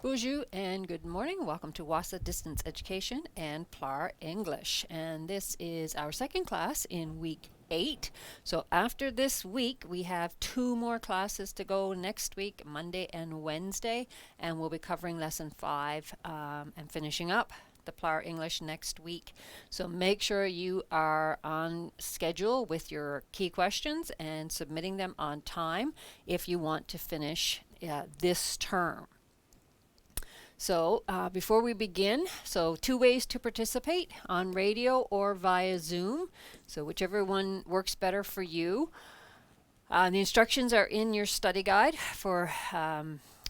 Bonjour and good morning. Welcome to WASA Distance Education and PLAR English. And this is our second class in week 8. So after this week, we have 2 more classes to go next week, Monday and Wednesday. And we'll be covering lesson 5 and finishing up the PLAR English next week. So make sure you are on schedule with your key questions and submitting them on time if you want to finish this term. So before we begin, 2 ways to participate, on radio or via Zoom. So whichever one works better for you. The instructions are in your study guide for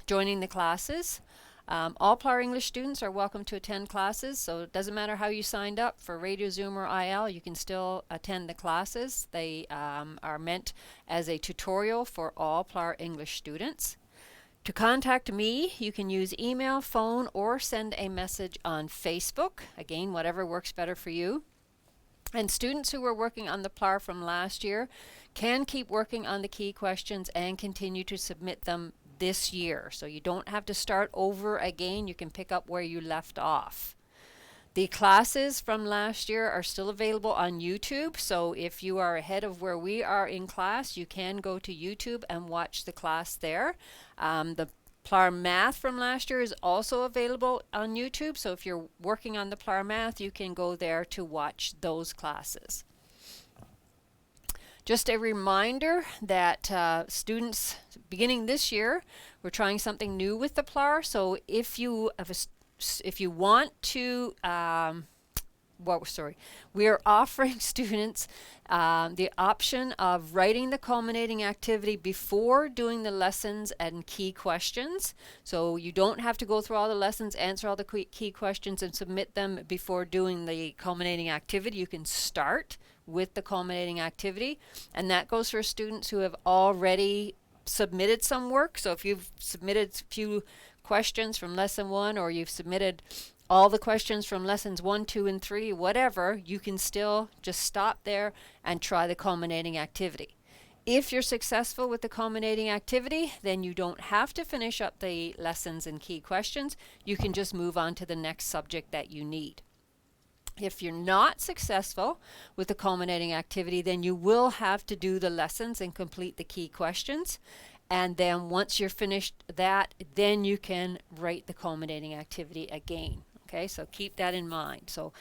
joining the classes. All PLAR English students are welcome to attend classes, so it doesn't matter how you signed up for radio, Zoom, or IL, you can still attend the classes. They are meant as a tutorial for all PLAR English students. To contact me, you can use email, phone, or send a message on Facebook. Again, whatever works better for you. And students who were working on the PLAR from last year can keep working on the key questions and continue to submit them this year. So you don't have to start over again. You can pick up where you left off. The classes from last year are still available on YouTube, so if you are ahead of where we are in class, you can go to YouTube and watch the class there. The PLAR Math from last year is also available on YouTube, so if you're working on the PLAR Math, you can go there to watch those classes. Just a reminder that students beginning this year, we're trying something new with the PLAR, so if you want to, we are offering students the option of writing the culminating activity before doing the lessons and key questions. So you don't have to go through all the lessons, answer all the key questions, and submit them before doing the culminating activity. You can start with the culminating activity, and that goes for students who have already submitted some work. So if you've submitted a few questions from lesson 1, or you've submitted all the questions from lessons 1, 2, and 3, whatever, you can still just stop there and try the culminating activity. If you're successful with the culminating activity, then you don't have to finish up the lessons and key questions. You can just move on to the next subject that you need. If you're not successful with the culminating activity, then you will have to do the lessons and complete the key questions. And then once you're finished that, then you can write the culminating activity again. Okay, so keep that in mind. So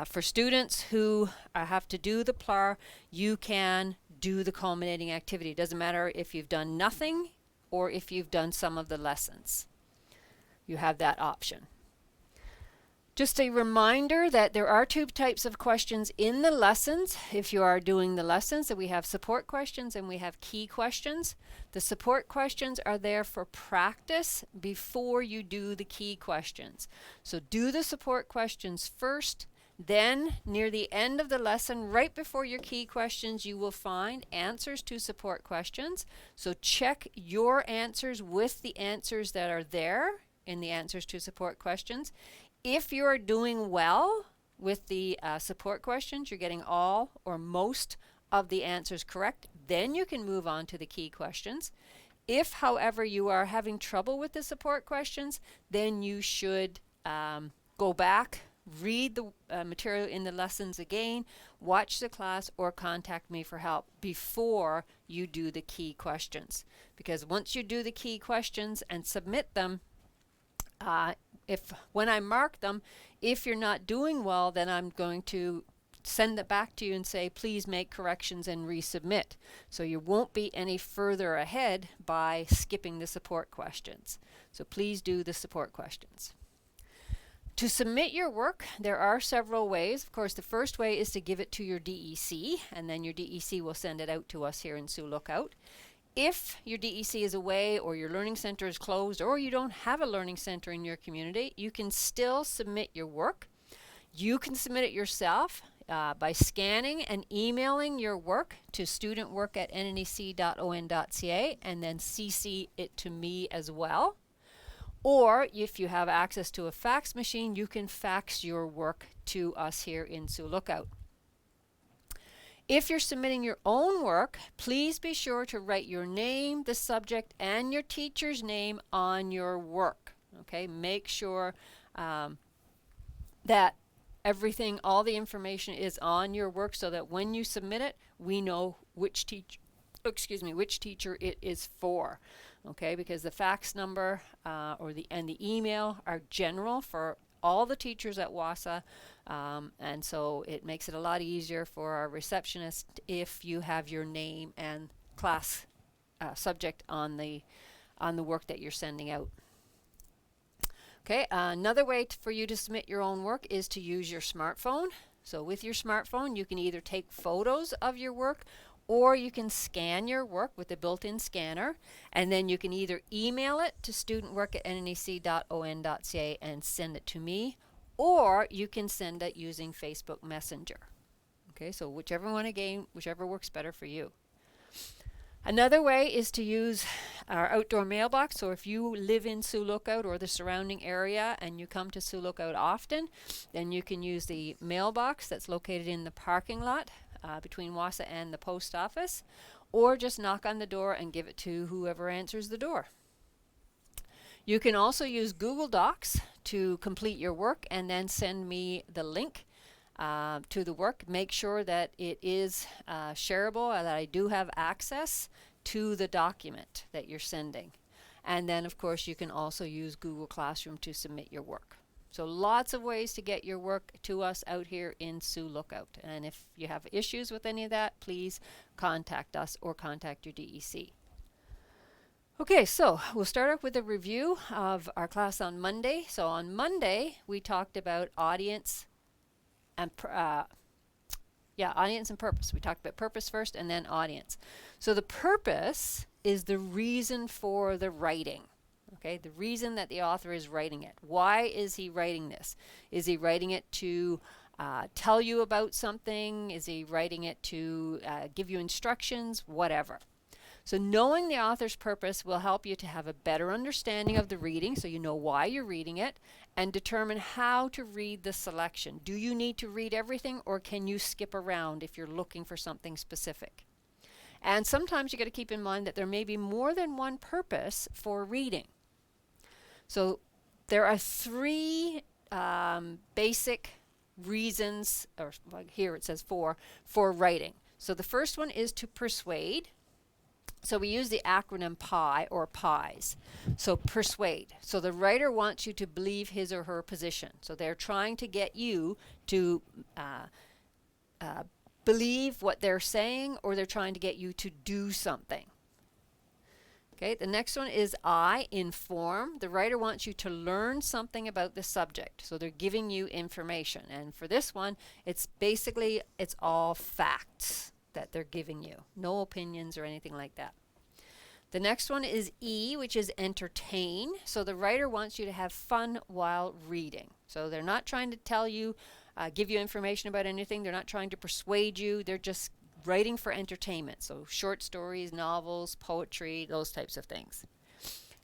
for students who have to do the PLAR, you can do the culminating activity. It doesn't matter if you've done nothing or if you've done some of the lessons. You have that option. Just a reminder that there are 2 types of questions in the lessons. If you are doing the lessons, that we have support questions and we have key questions. The support questions are there for practice before you do the key questions. So do the support questions first, then near the end of the lesson, right before your key questions, you will find answers to support questions. So check your answers with the answers that are there in the answers to support questions. If you are doing well with the support questions, you're getting all or most of the answers correct, then you can move on to the key questions. If, however, you are having trouble with the support questions, then you should go back, read the material in the lessons again, watch the class, or contact me for help before you do the key questions. Because once you do the key questions and submit them, when I mark them, if you're not doing well, then I'm going to send it back to you and say, please make corrections and resubmit. So you won't be any further ahead by skipping the support questions. So please do the support questions. To submit your work, there are several ways. Of course, the first way is to give it to your DEC, and then your DEC will send it out to us here in Sioux Lookout. If your DEC is away, or your learning center is closed, or you don't have a learning center in your community, you can still submit your work. You can submit it yourself by scanning and emailing your work to studentwork@nnec.on.ca and then CC it to me as well. Or if you have access to a fax machine, you can fax your work to us here in Sioux Lookout. If you're submitting your own work, please be sure to write your name, the subject, and your teacher's name on your work. Okay, make sure that everything, all the information is on your work so that when you submit it, we know which teacher it is for. Okay, because the fax number and the email are general for all the teachers at WASA, and so it makes it a lot easier for our receptionist if you have your name and class subject on the work that you're sending out. Okay, another way for you to submit your own work is to use your smartphone. So with your smartphone, you can either take photos of your work or you can scan your work with a built-in scanner, and then you can either email it to studentwork@nnec.on.ca and send it to me, or you can send it using Facebook Messenger. Okay, so whichever works better for you. Another way is to use our outdoor mailbox. So if you live in Sioux Lookout or the surrounding area and you come to Sioux Lookout often, then you can use the mailbox that's located in the parking lot between WASA and the post office, or just knock on the door and give it to whoever answers the door. You can also use Google Docs to complete your work and then send me the link to the work. Make sure that it is shareable and that I do have access to the document that you're sending. And then of course you can also use Google Classroom to submit your work. So lots of ways to get your work to us out here in Sioux Lookout. And if you have issues with any of that, please contact us or contact your DEC. Okay, so we'll start off with a review of our class on Monday. So on Monday we talked about audience and audience and purpose. We talked about purpose first and then audience. So the purpose is the reason for the writing. Okay, the reason that the author is writing it. Why is he writing this? Is he writing it to tell you about something? Is he writing it to give you instructions? Whatever. So knowing the author's purpose will help you to have a better understanding of the reading, so you know why you're reading it, and determine how to read the selection. Do you need to read everything, or can you skip around if you're looking for something specific? And sometimes you got to keep in mind that there may be more than one purpose for reading. So there are three basic reasons, or like here it says for writing. So the first one is to persuade. So we use the acronym PI or PIES. So persuade. So the writer wants you to believe his or her position. So they're trying to get you to believe what they're saying, or they're trying to get you to do something. Okay, the next one is I, inform. The writer wants you to learn something about the subject. So they're giving you information. And for this one, it's all facts that they're giving you. No opinions or anything like that. The next one is E, which is entertain. So the writer wants you to have fun while reading. So they're not trying to tell you, give you information about anything. They're not trying to persuade you. They're just writing for entertainment. So short stories, novels, poetry, those types of things.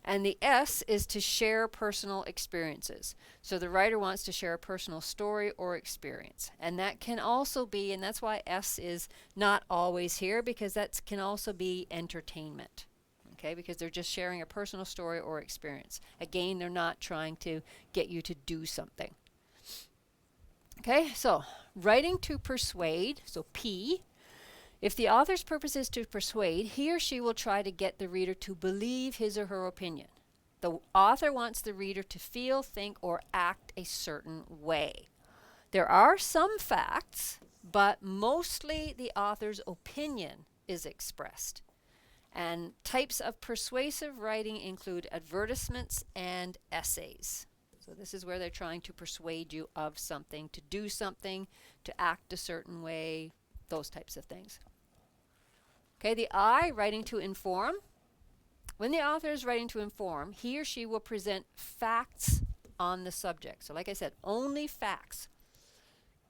And the S is to share personal experiences. So the writer wants to share a personal story or experience. And that can also be, and that's why S is not always here, because that can also be entertainment. Okay, because they're just sharing a personal story or experience. Again, they're not trying to get you to do something. Okay, so writing to persuade, so P. If the author's purpose is to persuade, he or she will try to get the reader to believe his or her opinion. The author wants the reader to feel, think, or act a certain way. There are some facts, but mostly the author's opinion is expressed. And types of persuasive writing include advertisements and essays. So this is where they're trying to persuade you of something, to do something, to act a certain way, those types of things. Okay, the I, writing to inform. When the author is writing to inform, he or she will present facts on the subject. So like I said, only facts.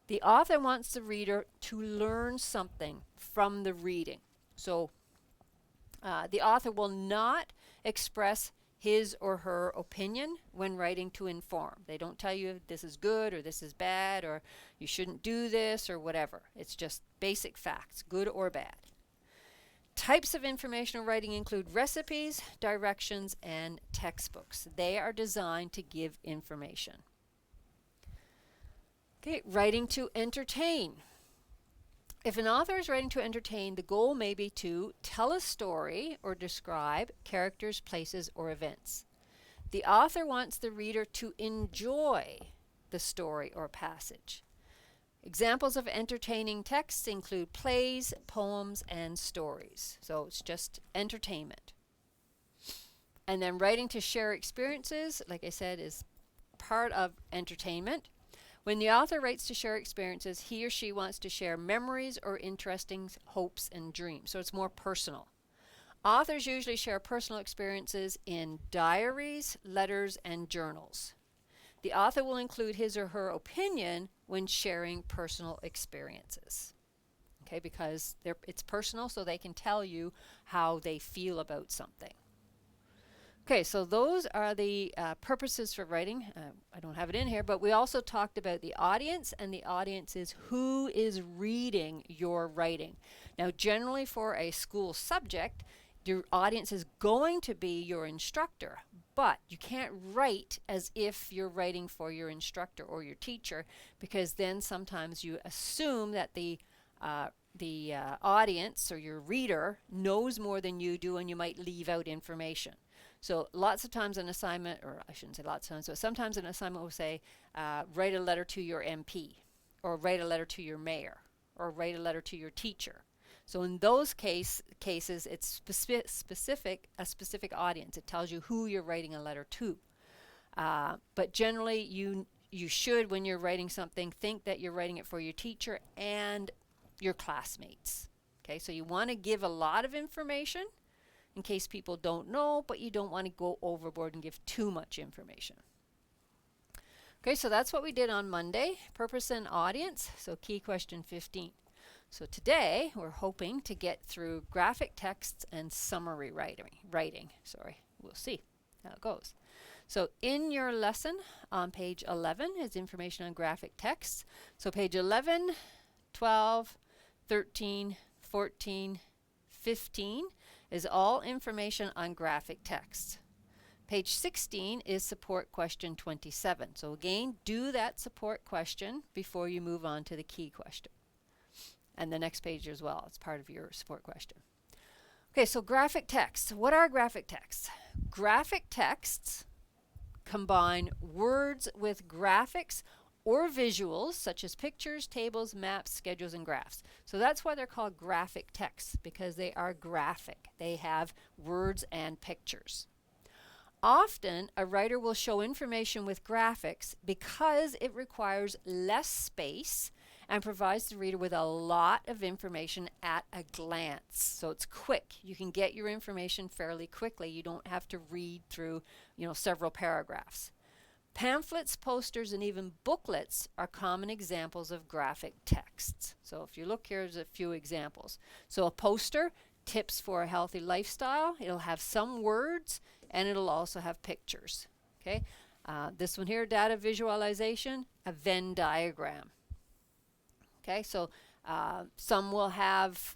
The author wants the reader to learn something from the reading. So the author will not express his or her opinion when writing to inform. They don't tell you this is good or this is bad or you shouldn't do this or whatever. It's just basic facts, good or bad. Types of informational writing include recipes, directions, and textbooks. They are designed to give information. Okay, writing to entertain. If an author is writing to entertain, the goal may be to tell a story or describe characters, places, or events. The author wants the reader to enjoy the story or passage. Examples of entertaining texts include plays, poems, and stories. So it's just entertainment. And then writing to share experiences, like I said, is part of entertainment. When the author writes to share experiences, he or she wants to share memories or interesting hopes and dreams. So it's more personal. Authors usually share personal experiences in diaries, letters, and journals. The author will include his or her opinion when sharing personal experiences. Okay, because it's personal, so they can tell you how they feel about something. Okay, so those are the purposes for writing. I don't have it in here, but we also talked about the audience, and the audience is who is reading your writing. Now, generally for a school subject, your audience is going to be your instructor, but you can't write as if you're writing for your instructor or your teacher, because then sometimes you assume that the audience or your reader knows more than you do, and you might leave out information. So lots of times an assignment, or I shouldn't say lots of times, but sometimes an assignment will say, write a letter to your MP, or write a letter to your mayor, or write a letter to your teacher. So in those cases, it's a specific audience. It tells you who you're writing a letter to. But generally, you should, when you're writing something, think that you're writing it for your teacher and your classmates. Okay, so you want to give a lot of information in case people don't know, but you don't want to go overboard and give too much information. Okay, so that's what we did on Monday, purpose and audience. So key question 15. So today we're hoping to get through graphic texts and summary writing. We'll see how it goes. So in your lesson on page 11 is information on graphic texts. So page 11, 12, 13, 14, 15 is all information on graphic texts. Page 16 is support question 27. So again, do that support question before you move on to the key question. And the next page as well. It's part of your support question. Okay, so graphic texts. What are graphic texts? Graphic texts combine words with graphics or visuals, such as pictures, tables, maps, schedules, and graphs. So that's why they're called graphic texts, because they are graphic. They have words and pictures. Often, a writer will show information with graphics because it requires less space and provides the reader with a lot of information at a glance. So it's quick. You can get your information fairly quickly. You don't have to read through, several paragraphs. Pamphlets, posters, and even booklets are common examples of graphic texts. So if you look, here's a few examples. So a poster, tips for a healthy lifestyle. It'll have some words, and it'll also have pictures. Okay. This one here, data visualization, a Venn diagram. Okay, so some will have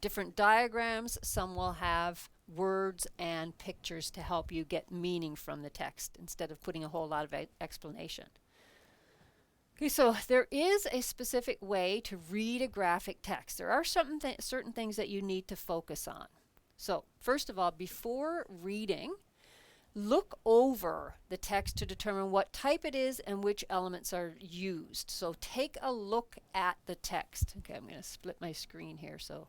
different diagrams, some will have words and pictures to help you get meaning from the text instead of putting a whole lot of explanation. Okay, so there is a specific way to read a graphic text. There are certain things that you need to focus on. So first of all, before reading, look over the text to determine what type it is and which elements are used. So take a look at the text. Okay, I'm going to split my screen here so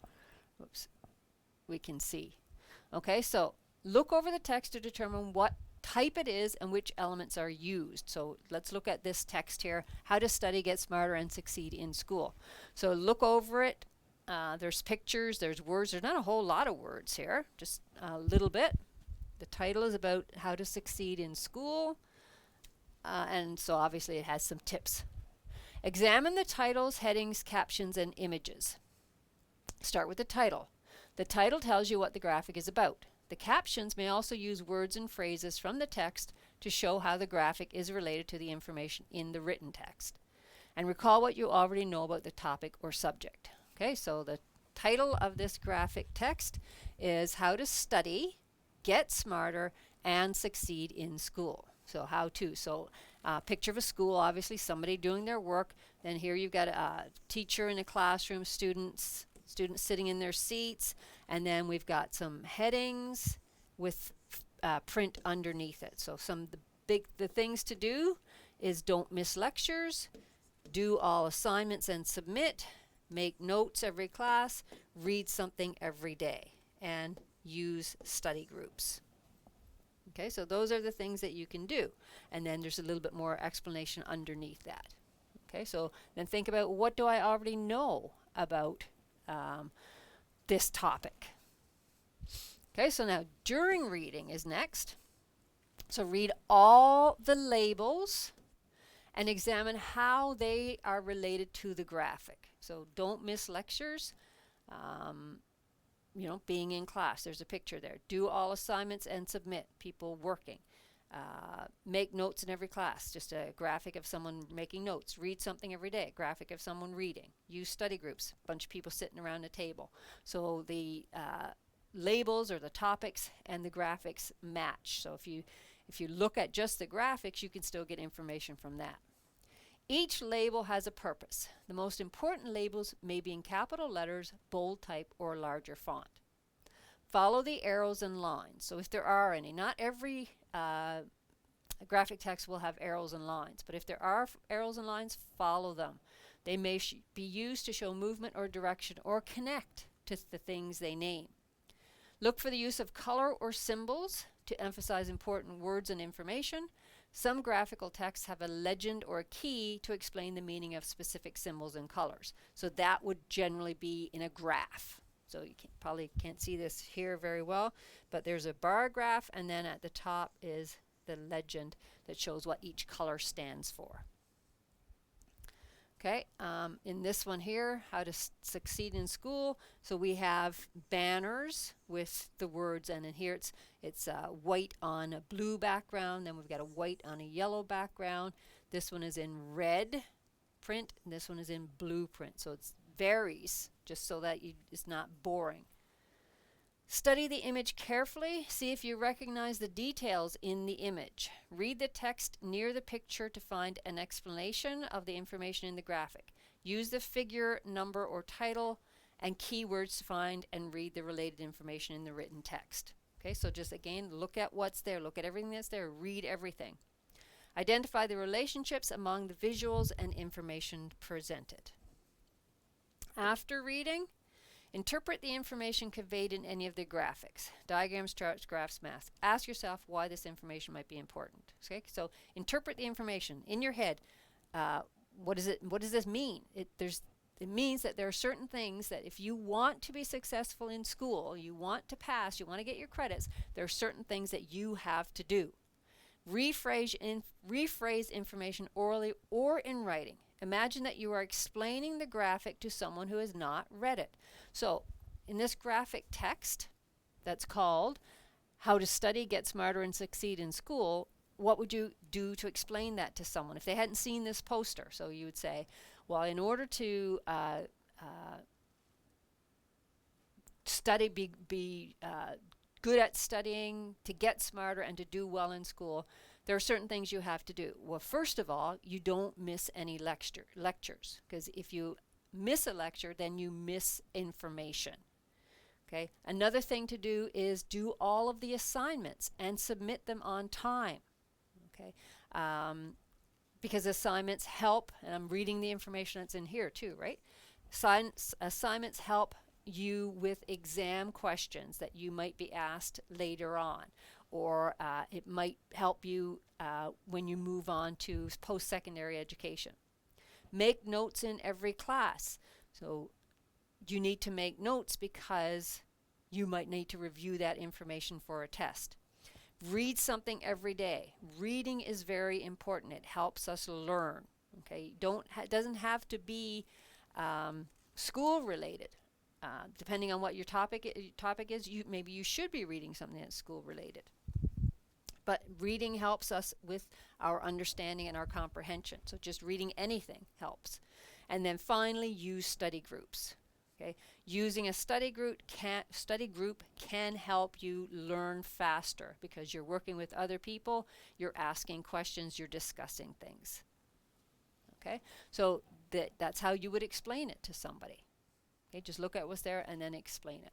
we can see. Okay, so look over the text to determine what type it is and which elements are used. So let's look at this text here, How to Study, Get Smarter, and Succeed in School. So look over it. There's pictures, there's words. There's not a whole lot of words here, just a little bit. The title is about how to succeed in school, and so obviously it has some tips. Examine the titles, headings, captions, and images. Start with the title. The title tells you what the graphic is about. The captions may also use words and phrases from the text to show how the graphic is related to the information in the written text. And recall what you already know about the topic or subject. Okay, so the title of this graphic text is How to Study, Get Smarter, and Succeed in School. So how to. So picture of a school, obviously somebody doing their work. Then here you've got a teacher in a classroom, students sitting in their seats, and then we've got some headings with print underneath it. So some of the things to do is don't miss lectures, do all assignments and submit, make notes every class, read something every day, and use study groups. Okay, so those are the things that you can do. And then there's a little bit more explanation underneath that. Okay, so then think about, what do I already know about this topic? Okay, so now during reading is next. So read all the labels and examine how they are related to the graphic. So don't miss lectures. You know, being in class, there's a picture there. Do all assignments and submit, people working. Make notes in every class, just a graphic of someone making notes. Read something every day, graphic of someone reading. Use study groups, a bunch of people sitting around a table. So the labels or the topics and the graphics match. So if you look at just the graphics, you can still get information from that. Each label has a purpose. The most important labels may be in capital letters, bold type, or larger font. Follow the arrows and lines. So if there are any, not every graphic text will have arrows and lines, but if there are arrows and lines, follow them. They may be used to show movement or direction or connect to the things they name. Look for the use of color or symbols to emphasize important words and information. Some graphical texts have a legend or a key to explain the meaning of specific symbols and colors. So that would generally be in a graph. So you probably can't see this here very well, but there's a bar graph, and then at the top is the legend that shows what each color stands for. Okay, in this one here, how to succeed in school. So we have banners with the words, and in here it's white on a blue background. Then we've got a white on a yellow background. This one is in red print, and this one is in blue print. So it varies just so that it's not boring. Study the image carefully. See if you recognize the details in the image. Read the text near the picture to find an explanation of the information in the graphic. Use the figure, number, or title and keywords to find and read the related information in the written text. Okay, so just again, look at what's there. Look at everything that's there. Read everything. Identify the relationships among the visuals and information presented. After reading, interpret the information conveyed in any of the graphics, diagrams, charts, graphs, math. Ask yourself why this information might be important. Okay, so interpret the information in your head. What does this mean? It means that there are certain things that if you want to be successful in school, you want to pass, you want to get your credits, there are certain things that you have to do. Rephrase information orally or in writing. Imagine that you are explaining the graphic to someone who has not read it. So in this graphic text that's called How to Study, Get Smarter, and Succeed in School, what would you do to explain that to someone if they hadn't seen this poster? So you would say, well, in order to study, be good at studying, to get smarter, and to do well in school, there are certain things you have to do. Well, first of all, you don't miss any lectures, because if you miss a lecture, then you miss information. Okay. Another thing to do is do all of the assignments and submit them on time. Okay. Because assignments help, and I'm reading the information that's in here too, right? Assignments help you with exam questions that you might be asked later on, or it might help you when you move on to post-secondary education. Make notes in every class. So you need to make notes because you might need to review that information for a test. Read something every day. Reading is very important. It helps us learn. Okay, it doesn't have to be school related. Depending on what your topic is, maybe you should be reading something that's school related. But reading helps us with our understanding and our comprehension. So just reading anything helps. And then finally, use study groups. Okay, using a study group can help you learn faster because you're working with other people, you're asking questions, you're discussing things. Okay, so that's how you would explain it to somebody. Okay, just look at what's there and then explain it.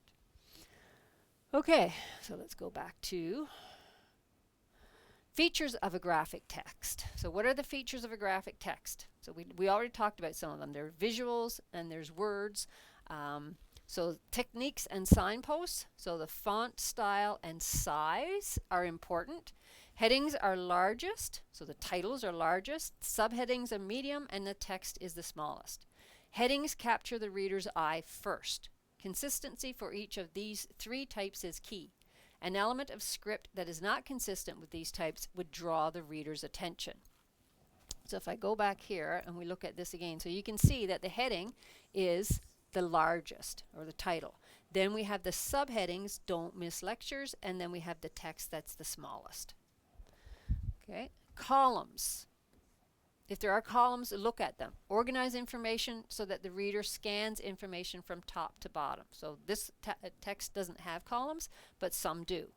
Okay, so let's go back to features of a graphic text. So what are the features of a graphic text? So we already talked about some of them. There are visuals and there's words. So techniques and signposts. So the font style and size are important. Headings are largest, so the titles are largest. Subheadings are medium, and the text is the smallest. Headings capture the reader's eye first. Consistency for each of these three types is key. An element of script that is not consistent with these types would draw the reader's attention. So if I go back here and we look at this again, so you can see that the heading is the largest, or the title. Then we have the subheadings, don't miss lectures, and then we have the text that's the smallest. Okay, columns. If there are columns, look at them. Organize information so that the reader scans information from top to bottom. So this text doesn't have columns, but some do.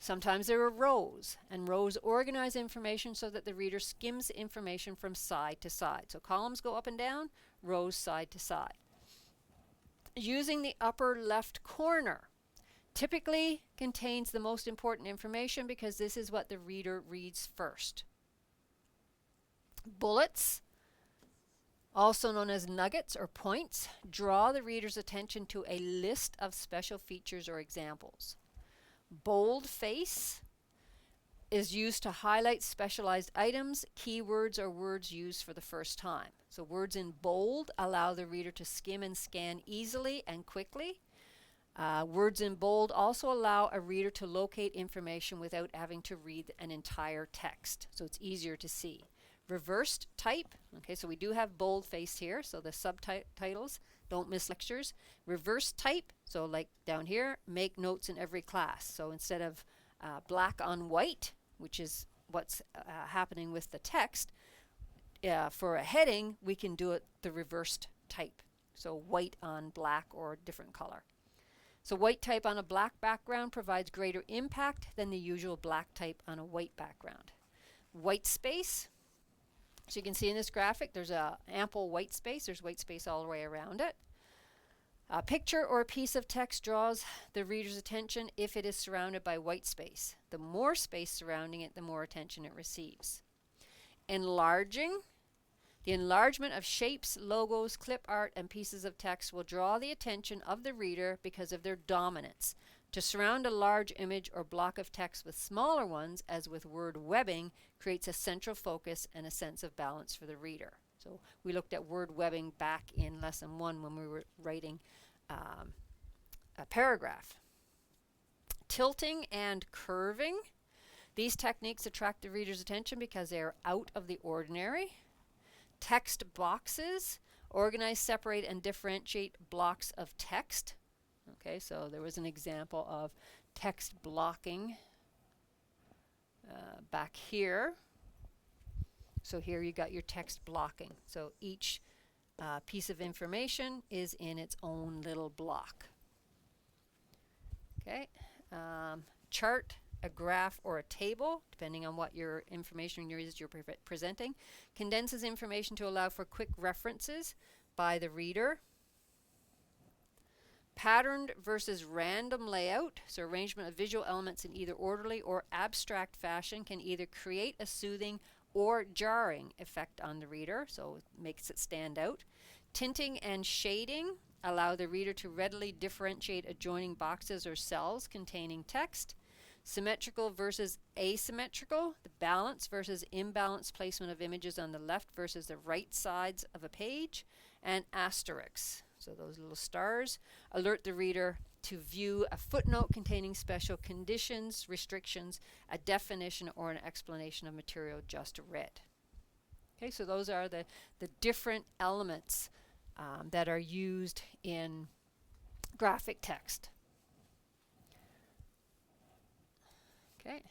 Sometimes there are rows, and rows organize information so that the reader skims information from side to side. So columns go up and down, rows side to side. Using the upper left corner typically contains the most important information because this is what the reader reads first. Bullets, also known as nuggets or points, draw the reader's attention to a list of special features or examples. Boldface is used to highlight specialized items, keywords, or words used for the first time. So words in bold allow the reader to skim and scan easily and quickly. Words in bold also allow a reader to locate information without having to read an entire text, so it's easier to see. Reversed type, okay, so we do have boldface here, so the subtitles, don't miss lectures. Reverse type, so like down here, make notes in every class. So instead of black on white, which is what's happening with the text, for a heading, we can do it the reversed type. So white on black or different color. So white type on a black background provides greater impact than the usual black type on a white background. White space. So you can see in this graphic there's a ample white space. There's white space all the way around it. A picture or a piece of text draws the reader's attention if it is surrounded by white space. The more space surrounding it, the more attention it receives. Enlarging. The enlargement of shapes, logos, clip art, and pieces of text will draw the attention of the reader because of their dominance. To surround a large image or block of text with smaller ones, as with word webbing, creates a central focus and a sense of balance for the reader. So we looked at word webbing back in lesson 1 when we were writing a paragraph. Tilting and curving. These techniques attract the reader's attention because they are out of the ordinary. Text boxes. Organize, separate, and differentiate blocks of text. Okay, so there was an example of text blocking back here. So here you got your text blocking. So each piece of information is in its own little block. Okay, chart, a graph, or a table, depending on what your information you're presenting, condenses information to allow for quick references by the reader. Patterned versus random layout, so arrangement of visual elements in either orderly or abstract fashion can either create a soothing or jarring effect on the reader, so it makes it stand out. Tinting and shading allow the reader to readily differentiate adjoining boxes or cells containing text. Symmetrical versus asymmetrical, the balance versus imbalanced placement of images on the left versus the right sides of a page. And asterisks, so those little stars, alert the reader to view a footnote containing special conditions, restrictions, a definition, or an explanation of material just read. Okay, so those are the different elements that are used in graphic text. Okay.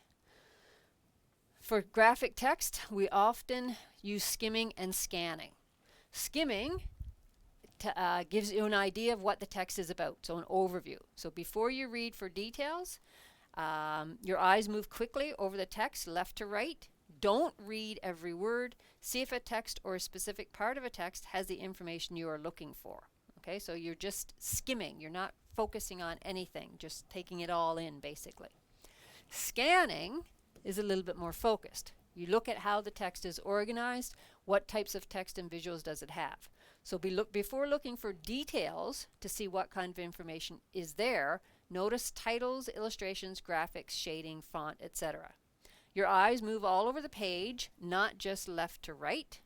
For graphic text, we often use skimming and scanning. Skimming gives you an idea of what the text is about, so an overview. So before you read for details, your eyes move quickly over the text left to right. Don't read every word. See if a text or a specific part of a text has the information you are looking for. Okay, so you're just skimming. You're not focusing on anything, just taking it all in basically. Scanning is a little bit more focused. You look at how the text is organized, what types of text and visuals does it have. So before looking for details to see what kind of information is there, notice titles, illustrations, graphics, shading, font, etc. Your eyes move all over the page, not just left to right,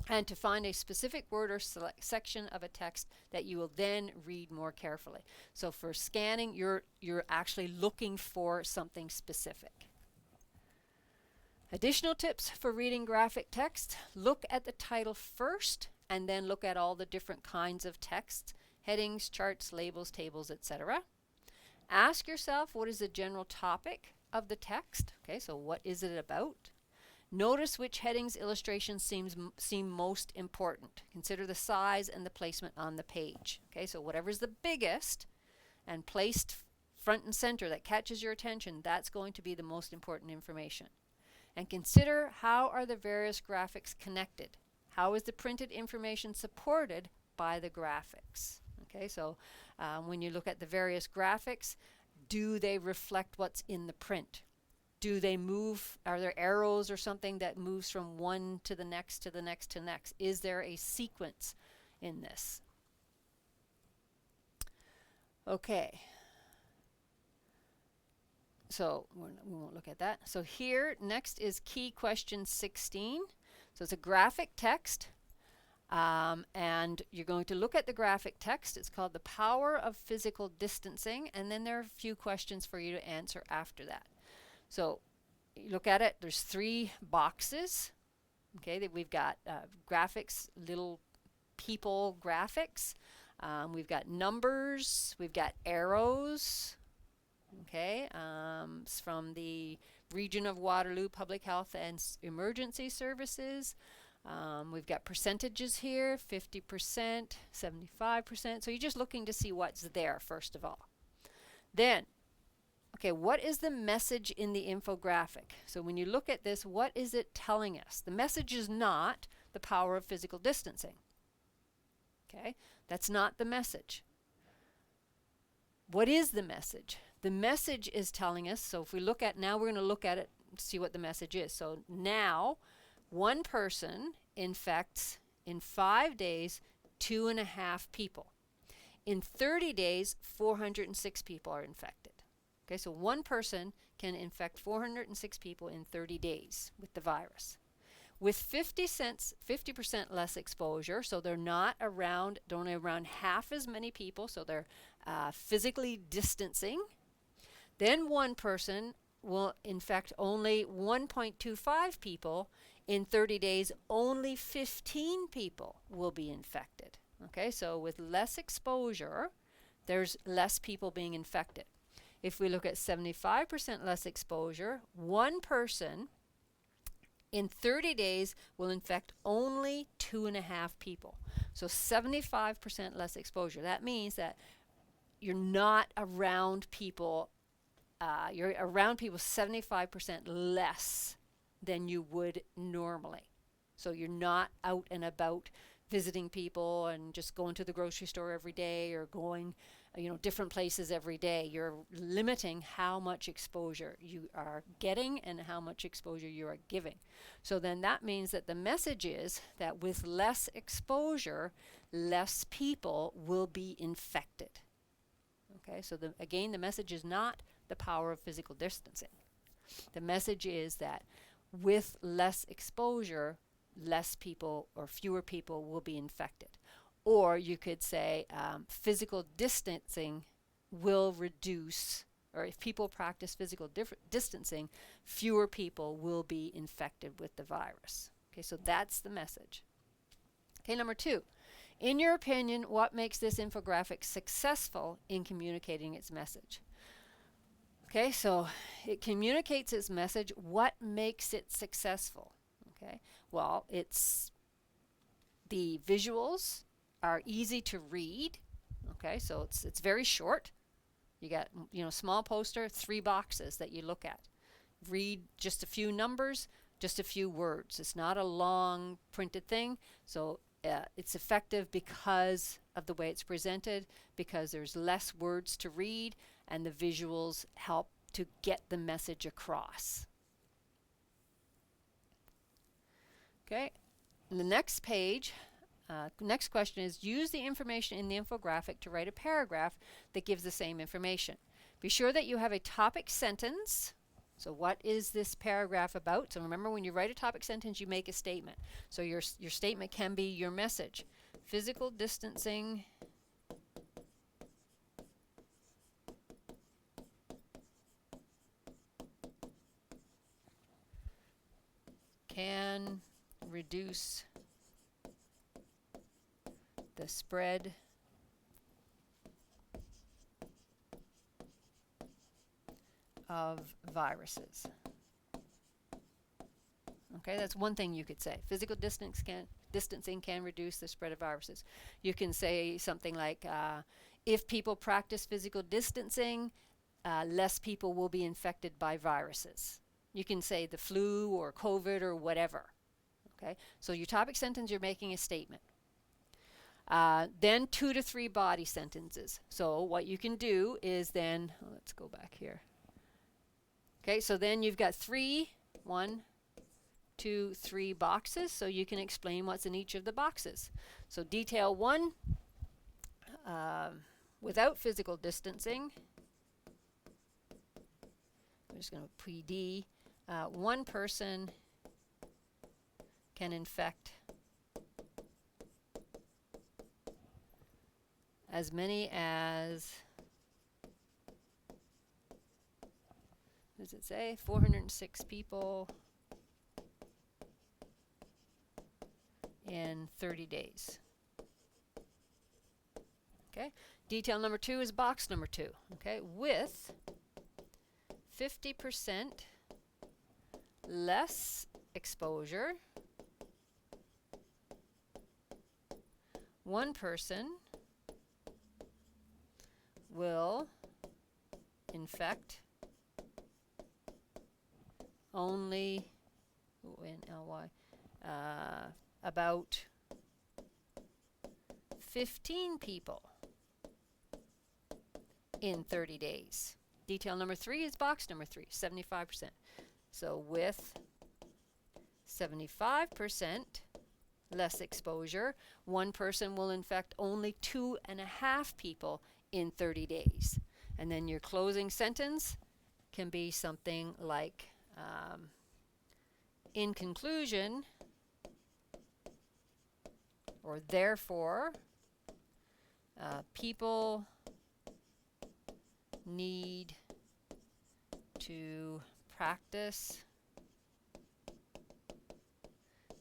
and to find a specific word or section of a text that you will then read more carefully. So for scanning, you're actually looking for something specific. Additional tips for reading graphic text: look at the title first and then look at all the different kinds of text, headings, charts, labels, tables, etc. Ask yourself, what is the general topic of the text? Okay, so what is it about? Notice which headings, illustrations seem most important. Consider the size and the placement on the page. Okay, so whatever's the biggest and placed front and center that catches your attention, that's going to be the most important information. And consider, how are the various graphics connected? How is the printed information supported by the graphics? Okay, so when you look at the various graphics, do they reflect what's in the print? Do they move? Are there arrows or something that moves from one to the next to the next to the next? Is there a sequence in this? Okay. So we won't look at that. So here, next is key question 16. So it's a graphic text. And you're going to look at the graphic text. It's called The Power of Physical Distancing. And then there are a few questions for you to answer after that. So you look at it, there's 3 boxes. Okay, that we've got graphics, little people graphics. We've got numbers, we've got arrows. Okay, it's from the region of Waterloo Public Health and Emergency Services. We've got percentages here, 50%, 75%. So you're just looking to see what's there first of all. Then, okay, what is the message in the infographic? So when you look at this, what is it telling us? The message is not the power of physical distancing. Okay, that's not the message. What is the message? The message is telling us, so if we look at, now we're going to look at it and see what the message is. So now, one person infects in 5 days 2.5 people. In 30 days, 406 people are infected. Okay, so one person can infect 406 people in 30 days with the virus. With 50% less exposure, so they're not around, only around half as many people, so they're physically distancing. Then one person will infect only 1.25 people. In 30 days, only 15 people will be infected. Okay, so with less exposure, there's less people being infected. If we look at 75% less exposure, one person in 30 days will infect only 2.5 people. So 75% less exposure. That means that you're not around people, you're around people 75% less than you would normally. So you're not out and about visiting people and just going to the grocery store every day or going, different places every day. You're limiting how much exposure you are getting and how much exposure you are giving. So then that means that the message is that with less exposure, less people will be infected. Okay, so again, the message is not the power of physical distancing. The message is that with less exposure, less people or fewer people will be infected. Or you could say physical distancing will reduce, or if people practice physical distancing, fewer people will be infected with the virus. Okay, so that's the message. Okay, number 2. In your opinion, what makes this infographic successful in communicating its message? Okay, so it communicates its message. What makes it successful? Okay, well, it's the visuals are easy to read. Okay, so it's very short. You got, small poster, 3 boxes that you look at. Read just a few numbers, just a few words. It's not a long printed thing, so it's effective because of the way it's presented, because there's less words to read, and the visuals help to get the message across. Okay, the next page, next question is, use the information in the infographic to write a paragraph that gives the same information. Be sure that you have a topic sentence. So what is this paragraph about? So remember, when you write a topic sentence, you make a statement. So your statement can be your message. Physical distancing can reduce the spread of viruses. Okay, that's one thing you could say. Physical distancing can reduce the spread of viruses. You can say something like, if people practice physical distancing, less people will be infected by viruses. You can say the flu or COVID or whatever. Okay, so your topic sentence, you're making a statement. Then 2 to 3 body sentences. So what you can do is then, let's go back here. Okay, so then you've got 1, 2, 3 boxes, so you can explain what's in each of the boxes. So detail 1, without physical distancing, I'm just going to PD, 1 person can infect as many as, what does it say? 406 people in 30 days. Okay. Detail number 2 is box number 2. Okay. With 50% less exposure, 1 person will infect only about 15 people in 30 days. Detail number 3 is box number 3, 75%. So with 75% less exposure, 1 person will infect only 2.5 people in 30 days. And then your closing sentence can be something like, in conclusion, or therefore, people need to practice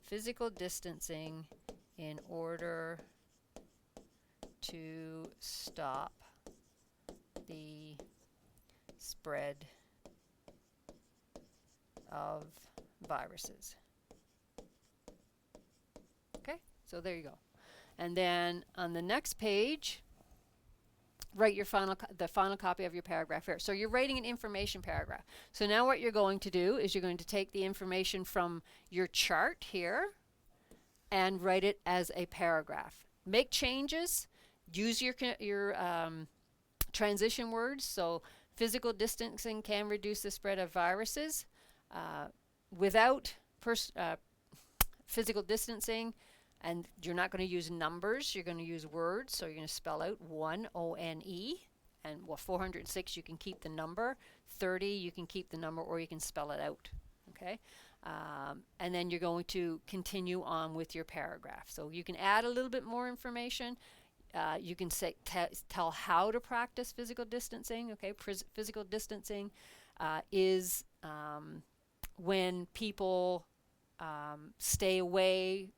physical distancing in order to stop the spread of viruses. Okay, so there you go. And then on the next page, write your the final copy of your paragraph here. So you're writing an information paragraph. So now what you're going to do is you're going to take the information from your chart here and write it as a paragraph. Make changes. Use your transition words. So physical distancing can reduce the spread of viruses. Without physical distancing, and you're not going to use numbers, you're going to use words. So you're going to spell out 1, O-N-E, and 406, you can keep the number. 30, you can keep the number, or you can spell it out. Okay, and then you're going to continue on with your paragraph. So you can add a little bit more information. You can say tell how to practice physical distancing. Okay, physical distancing is when people stay away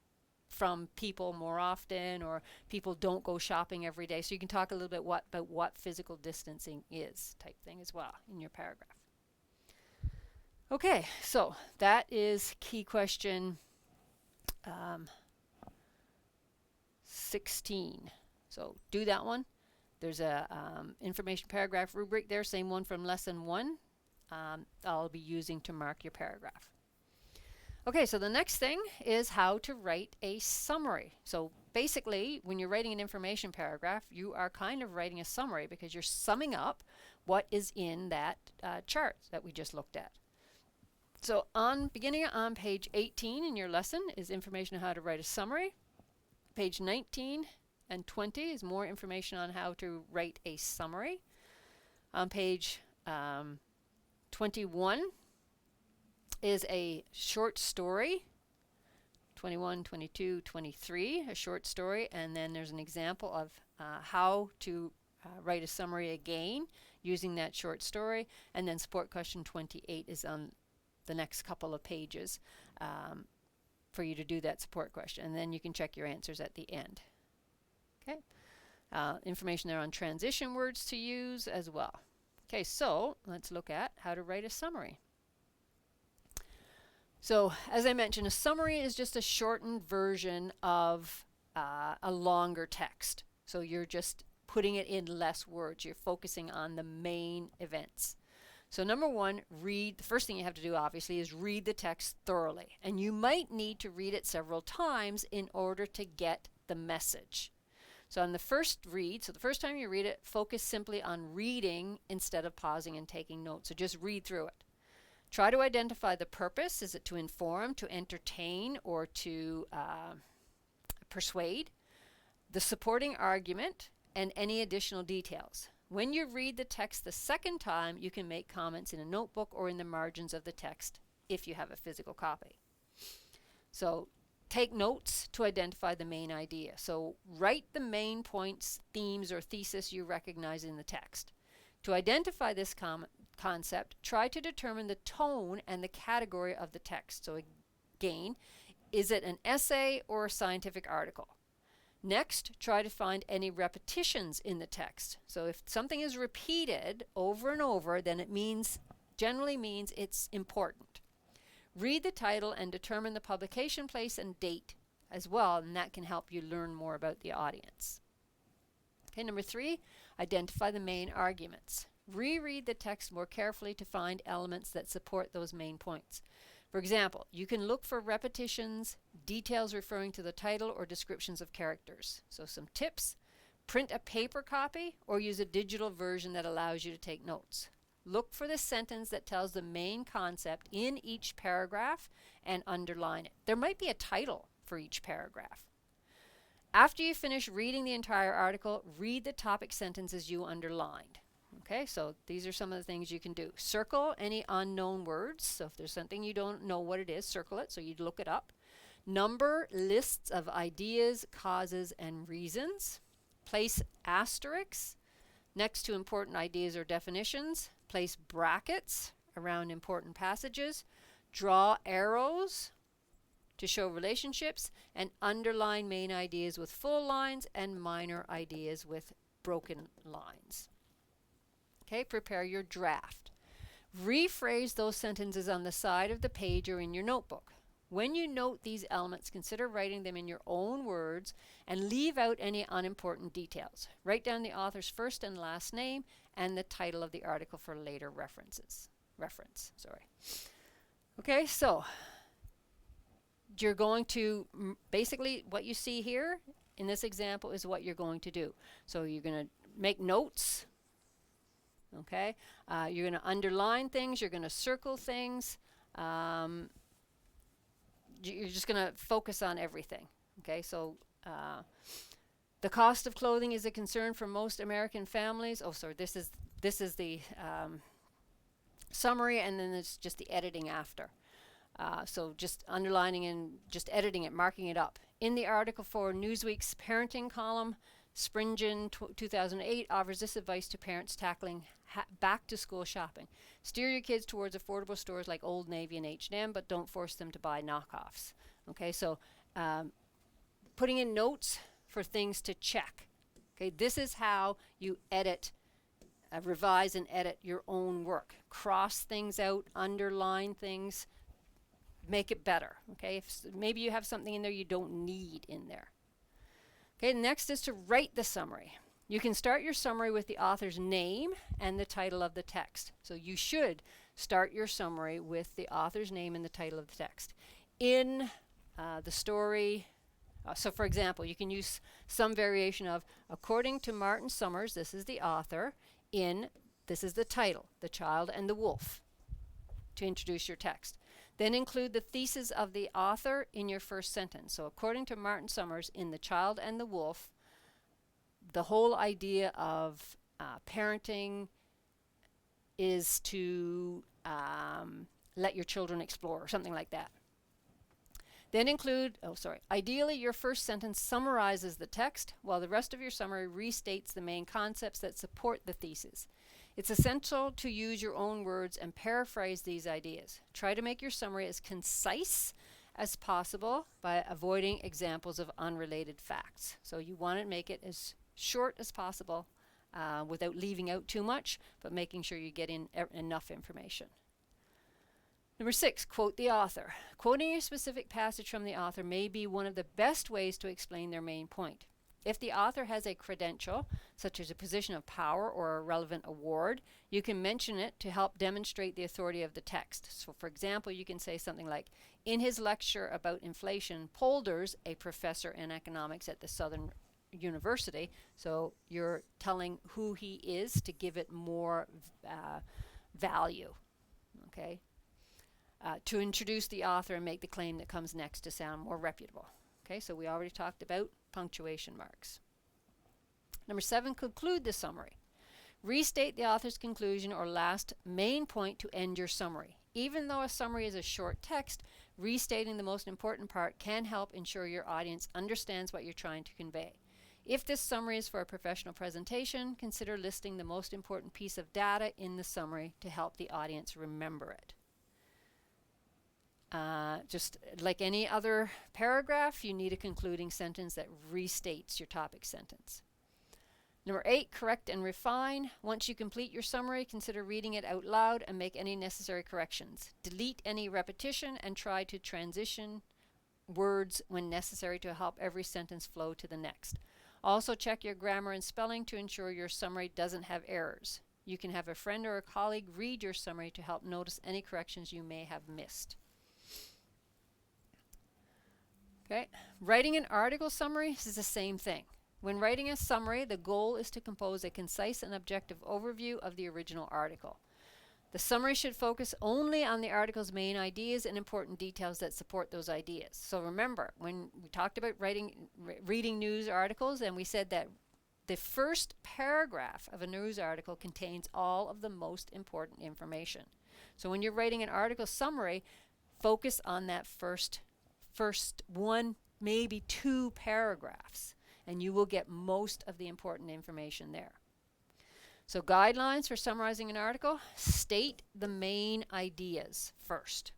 from people more often, or people don't go shopping every day. So you can talk a little bit about what physical distancing is, type thing as well in your paragraph. Okay, so that is key question 6. 16. So do that one. There's a information paragraph rubric there, same one from lesson 1. I'll be using to mark your paragraph. Okay, so the next thing is how to write a summary. So basically, when you're writing an information paragraph, you are kind of writing a summary because you're summing up what is in that chart that we just looked at. So beginning on page 18 in your lesson is information on how to write a summary. Page 19 and 20 is more information on how to write a summary. On page 21 is a short story. 21, 22, 23, a short story, and then there's an example of how to write a summary again using that short story, and then support question 28 is on the next couple of pages for you to do that support question, and then you can check your answers at the end. Okay, information there on transition words to use as well. Okay, so let's look at how to write a summary. So as I mentioned, a summary is just a shortened version of a longer text. So you're just putting it in less words. You're focusing on the main events. So number one, the first thing you have to do obviously is read the text thoroughly. And you might need to read it several times in order to get the message. So on the first read, so the first time you read it, focus simply on reading instead of pausing and taking notes. So just read through it. Try to identify the purpose. Is it to inform, to entertain, or to persuade? The supporting argument and any additional details. When you read the text the second time, you can make comments in a notebook or in the margins of the text if you have a physical copy. So take notes to identify the main idea. So write the main points, themes, or thesis you recognize in the text. To identify this concept, try to determine the tone and the category of the text. So again, is it an essay or a scientific article? Next, try to find any repetitions in the text. So if something is repeated over and over, then it generally means it's important. Read the title and determine the publication place and date as well, and that can help you learn more about the audience. Okay, number 3, identify the main arguments. Reread the text more carefully to find elements that support those main points. For example, you can look for repetitions, details referring to the title, or descriptions of characters. So some tips: print a paper copy or use a digital version that allows you to take notes. Look for the sentence that tells the main concept in each paragraph and underline it. There might be a title for each paragraph. After you finish reading the entire article, read the topic sentences you underlined. Okay, so these are some of the things you can do. Circle any unknown words. So if there's something you don't know what it is, circle it so you'd look it up. Number lists of ideas, causes, and reasons. Place asterisks next to important ideas or definitions. Place brackets around important passages. Draw arrows to show relationships, and underline main ideas with full lines and minor ideas with broken lines. Okay, prepare your draft. Rephrase those sentences on the side of the page or in your notebook. When you note these elements, consider writing them in your own words and leave out any unimportant details. Write down the author's first and last name and the title of the article for later reference. Okay, so you're going to basically what you see here in this example is what you're going to do. So you're going to make notes. Okay, you're going to underline things. You're going to circle things. You're just going to focus on everything. Okay, so the cost of clothing is a concern for most American families. Oh, sorry, this is the summary, and then it's just the editing after. So just underlining and just editing it, marking it up. In the article for Newsweek's parenting column, Springen 2008 offers this advice to parents tackling back-to-school shopping. Steer your kids towards affordable stores like Old Navy and H&M, but don't force them to buy knockoffs. Okay, so putting in notes for things to check. Okay, this is how you edit, revise and edit your own work. Cross things out, underline things, make it better. Okay, maybe you have something in there you don't need in there. Okay, next is to write the summary. You can start your summary with the author's name and the title of the text. So you should start your summary with the author's name and the title of the text. In the story, so for example, you can use some variation of, according to Martin Summers, this is the author, this is the title, The Child and the Wolf, to introduce your text. Then include the thesis of the author in your first sentence. So according to Martin Summers, in The Child and the Wolf, the whole idea of parenting is to let your children explore, or something like that. Then include, ideally your first sentence summarizes the text, while the rest of your summary restates the main concepts that support the thesis. It's essential to use your own words and paraphrase these ideas. Try to make your summary as concise as possible by avoiding examples of unrelated facts. So you want to make it as short as possible without leaving out too much, but making sure you get in enough information. Number 6, quote the author. Quoting a specific passage from the author may be one of the best ways to explain their main point. If the author has a credential, such as a position of power or a relevant award, you can mention it to help demonstrate the authority of the text. So for example, you can say something like, in his lecture about inflation, Polders, a professor in economics at the Southern University, so you're telling who he is to give it more value, okay? To introduce the author and make the claim that comes next to sound more reputable. Okay, so we already talked about punctuation marks. Number 7, conclude the summary. Restate the author's conclusion or last main point to end your summary. Even though a summary is a short text, restating the most important part can help ensure your audience understands what you're trying to convey. If this summary is for a professional presentation, consider listing the most important piece of data in the summary to help the audience remember it. Just like any other paragraph, you need a concluding sentence that restates your topic sentence. Number 8, correct and refine. Once you complete your summary, consider reading it out loud and make any necessary corrections. Delete any repetition and try to transition words when necessary to help every sentence flow to the next. Also check your grammar and spelling to ensure your summary doesn't have errors. You can have a friend or a colleague read your summary to help notice any corrections you may have missed. Okay, writing an article summary is the same thing. When writing a summary, the goal is to compose a concise and objective overview of the original article. The summary should focus only on the article's main ideas and important details that support those ideas. So remember, when we talked about reading news articles, and we said that the first paragraph of a news article contains all of the most important information. So when you're writing an article summary, focus on that first one, maybe 2 paragraphs, and you will get most of the important information there. So guidelines for summarizing an article: state the main ideas first,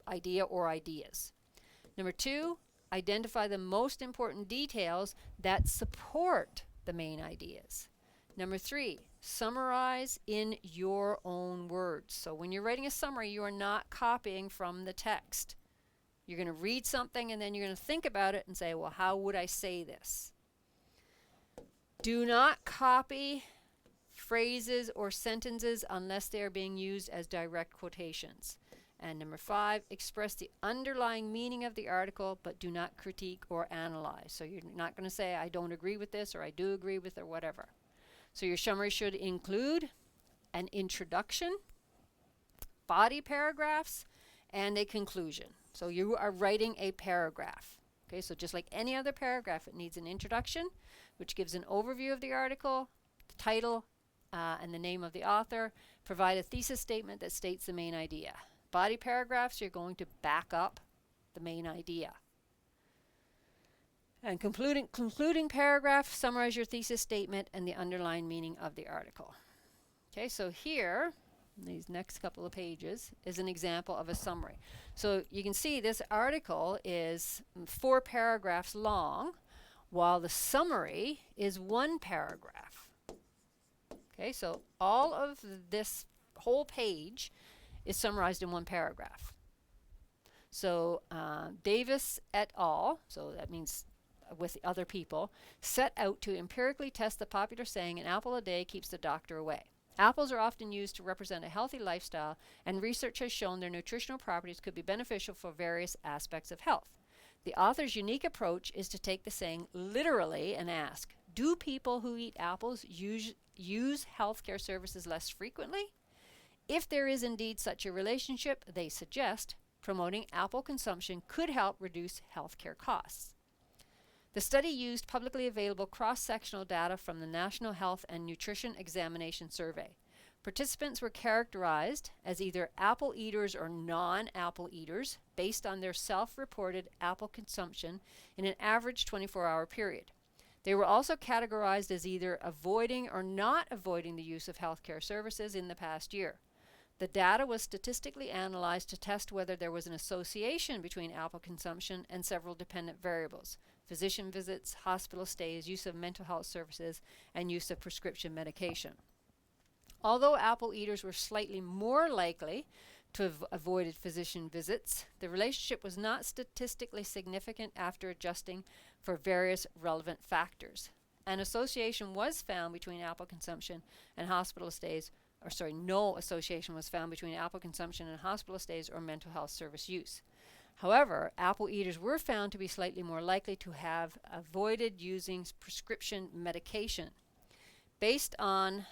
idea or ideas. Number 2, identify the most important details that support the main ideas. Number 3, summarize in your own words. So when you're writing a summary, you are not copying from the text. You're going to read something and then you're going to think about it and say, well, how would I say this? Do not copy phrases or sentences unless they are being used as direct quotations. And number 5, express the underlying meaning of the article, but do not critique or analyze. So you're not going to say, I don't agree with this, or I do agree with, or whatever. So your summary should include an introduction, body paragraphs, and a conclusion. So you are writing a paragraph. Okay, so just like any other paragraph, it needs an introduction, which gives an overview of the article, the title, and the name of the author. Provide a thesis statement that states the main idea. Body paragraphs, you're going to back up the main idea. And concluding paragraph, summarize your thesis statement and the underlying meaning of the article. Okay, so here, these next couple of pages, is an example of a summary. So you can see this article is 4 paragraphs long, while the summary is 1 paragraph. Okay, so all of this whole page is summarized in 1 paragraph. So Davis et al., so that means with other people, set out to empirically test the popular saying, an apple a day keeps the doctor away. Apples are often used to represent a healthy lifestyle, and research has shown their nutritional properties could be beneficial for various aspects of health. The author's unique approach is to take the saying literally and ask, do people who eat apples use healthcare services less frequently? If there is indeed such a relationship, they suggest, promoting apple consumption could help reduce healthcare costs. The study used publicly available cross-sectional data from the National Health and Nutrition Examination Survey. Participants were characterized as either apple eaters or non-apple eaters based on their self-reported apple consumption in an average 24-hour period. They were also categorized as either avoiding or not avoiding the use of healthcare services in the past year. The data was statistically analyzed to test whether there was an association between apple consumption and several dependent variables: physician visits, hospital stays, use of mental health services, and use of prescription medication. Although apple eaters were slightly more likely to have avoided physician visits, the relationship was not statistically significant after adjusting for various relevant factors. An association was found between apple consumption and hospital stays, no association was found between apple consumption and hospital stays or mental health service use. However, apple eaters were found to be slightly more likely to have avoided using prescription medication. Based on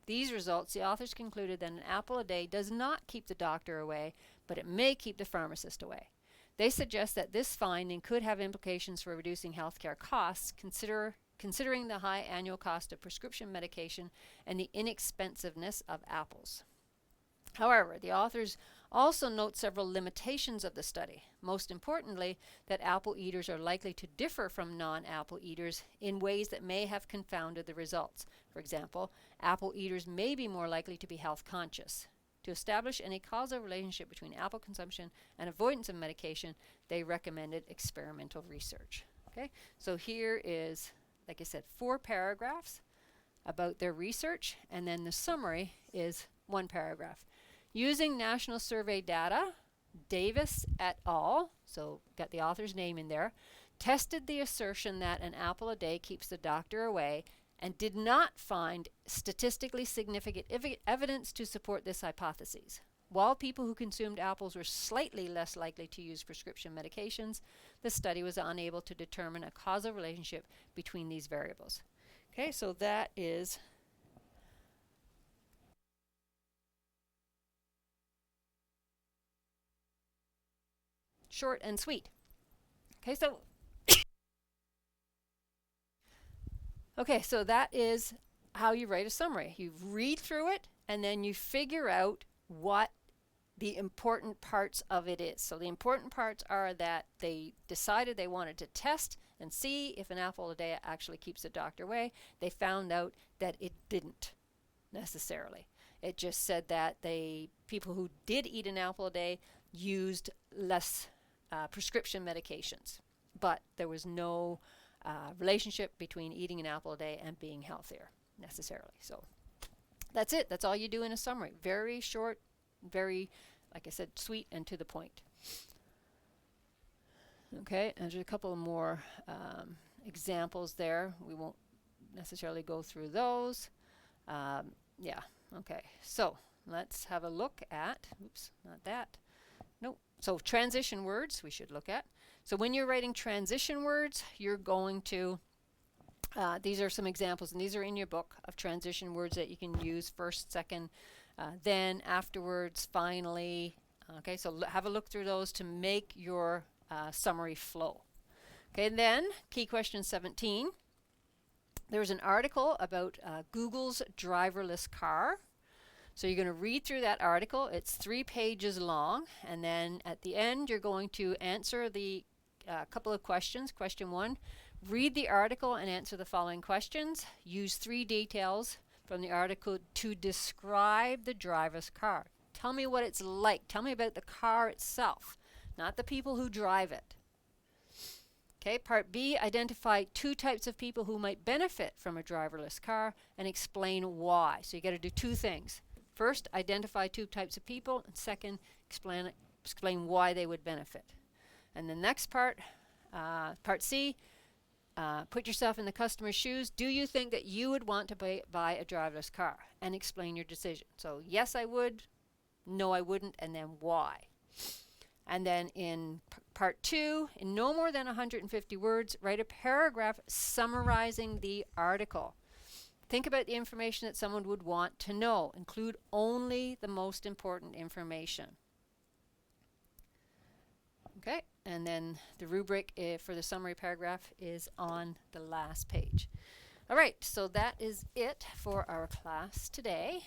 these results, the authors concluded that an apple a day does not keep the doctor away, but it may keep the pharmacist away. They suggest that this finding could have implications for reducing healthcare costs, considering the high annual cost of prescription medication and the inexpensiveness of apples. However, the authors also note several limitations of the study. Most importantly, that apple eaters are likely to differ from non-apple eaters in ways that may have confounded the results. For example, apple eaters may be more likely to be health conscious. To establish any causal relationship between apple consumption and avoidance of medication, they recommended experimental research. Okay, so here is, like I said, 4 paragraphs about their research, and then the summary is 1 paragraph. Using national survey data, Davis et al., so got the author's name in there, tested the assertion that an apple a day keeps the doctor away and did not find statistically significant evidence to support this hypothesis. While people who consumed apples were slightly less likely to use prescription medications, the study was unable to determine a causal relationship between these variables. Okay, so that is short and sweet. So that is how you write a summary. You read through it and then you figure out what the important parts of it is. So the important parts are that they decided they wanted to test and see if an apple a day actually keeps the doctor away. They found out that it didn't necessarily. It just said that people who did eat an apple a day used less prescription medications, but there was no relationship between eating an apple a day and being healthier necessarily. So that's it. That's all you do in a summary. Very short, very, like I said, sweet and to the point. Okay, and there's a couple more examples there. We won't necessarily go through those. Yeah, okay. So let's have a look at, oops, not that. Nope. So transition words we should look at. So when you're writing transition words, you're going to, these are some examples, and these are in your book of transition words that you can use: first, second, then, afterwards, finally. Okay, so have a look through those to make your summary flow. Okay, and then key question 17. There's an article about Google's driverless car. So you're going to read through that article. It's 3 pages long, and then at the end you're going to answer the couple of questions. Question 1, read the article and answer the following questions. Use 3 details from the article to describe the driverless car. Tell me what it's like. Tell me about the car itself, not the people who drive it. Okay, part B, identify 2 types of people who might benefit from a driverless car and explain why. So you got to do 2 things. First, identify 2 types of people, and second, explain why they would benefit. And the next part, part C, Put yourself in the customer's shoes. Do you think that you would want to buy a driverless car? And explain your decision. So yes, I would. No, I wouldn't. And then why? And then in part 2, in no more than 150 words, write a paragraph summarizing the article. Think about the information that someone would want to know. Include only the most important information. Okay, and then the rubric for the summary paragraph is on the last page. All right, so that is it for our class today.